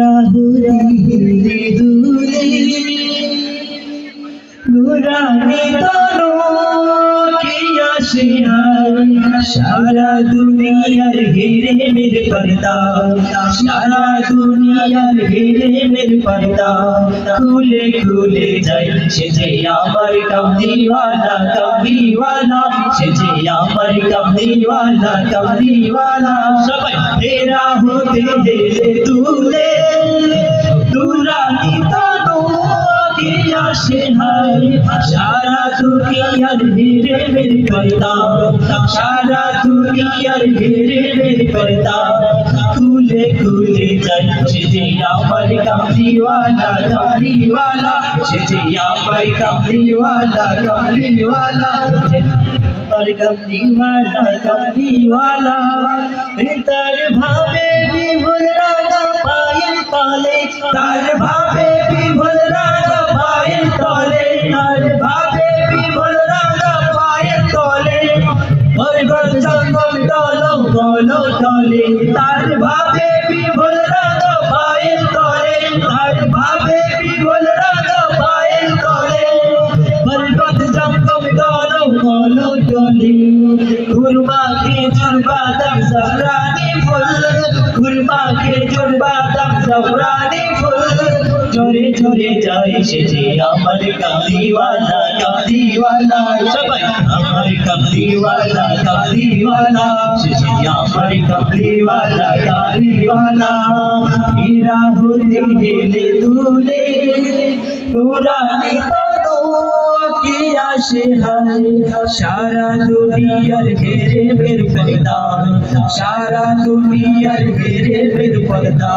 রাহুরি দুলে নুরানি তনু কি আশিয়ার সারা দুনিয়ার ঘিরে মেরে পর্দা সারা দুনিয়ার ঘিরে মেরে পর্দা খুলে খুলে যাই সে যে আমার কামলিওয়ালা কামলিওয়ালা সে যে আমার কামলিওয়ালা কামলিওয়ালা সবাই তেরা হতে দিলে তুলে নুরানি তনু কি আশিয়ার সারা দুনিয়ার ঘিরে মেরে পর্দা সারা দুনিয়ার ঘিরে মেরে পর্দা খুলে খুলে যাই সে যে আমার কামলিওয়ালা কামলিওয়ালা সে যে আমার কামলিওয়ালা কামলিওয়ালা আমার কামলিওয়ালা কামলিওয়ালা তার ভাবে বিভুল রাঙা পায়ের তলে তার ভাবে বিভুল রাঙা পায়ের তলে তার ভাবে বিভুল রাঙা পায়ের তলে জঙ্গল দলো দলো তলে তার ভাবে বিভুল রাঙা পায়ের তলে তার ভাবে বিভুল রাঙা পায়ের তলে জঙ্গল দলো দলো তলে খুরমা খেজুর বাদাম জাফরানি ফুল খুরমা খেজুর বাদাম জাফরানি ফুল জোরে জোরে যাই সে যে আমার কামলিওয়ালা কামলিওয়ালা সবাই আমার কামলিওয়ালা কামলিওয়ালা সে যে আমার কামলিওয়ালা কামলিওয়ালা হীরা হতে গেলে দুলে নুরানি তনু কি আশিয়ার সারা দুনিয়ার ঘিরে মেরে পর্দা সারা দুনিয়ার ঘিরে মেরে পর্দা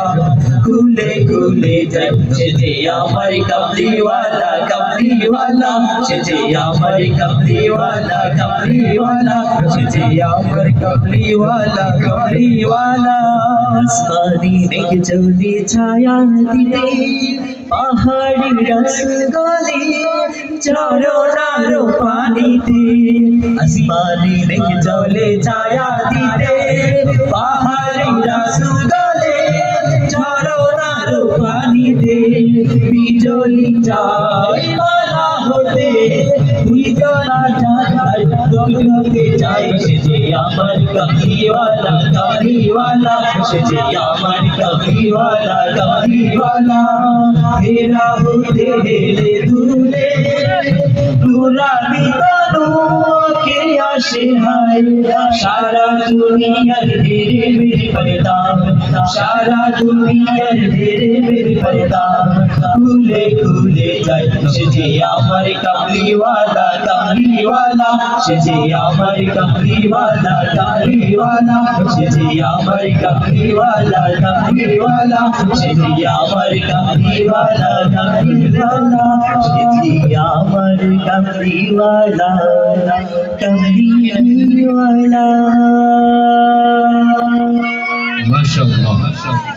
খুলে খুলে যাই সে যে আমার কামলিওয়ালা কামলিওয়ালা সে যে আমার কামলিওয়ালা কামলিওয়ালা সে যে আমার কামলিওয়ালা কামলিওয়ালা আসমানি মেঘ জলে ছায়া দিতে পাহাড়ি রসগোলে চরণার পানিতে আসমানি মেঘ জলে ছায়া দিতে পাহাড়ি রসগোলে চরণার পানিতে বিজলি চাই মালা হতে বিজলা চাই দৌলতে চাই সে যে আমার কামলিওয়ালা কামলিওয়ালা সে যে আমার কামলিওয়ালা কামলিওয়ালা হেরা হতে হেলে দুলে নুরানি তনু কে আশিয়ার সারা দুনিয়ার ঘিরে মেরে পর্দা সারা দুনিয়ার ঘিরে মেরে পর্দা খুলে খুলে যাই সে যে আমার কামলিওয়ালা কামলিওয়ালা সে যে আমার কামলিওয়ালা কামলিওয়ালা সে যে আমার কামলিওয়ালা কামলিওয়ালা সে যে আমার কামলিওয়ালা কামলিওয়ালা সে যে আমার কামলিওয়ালা কামলিওয়ালা মাশাআল্লাহ।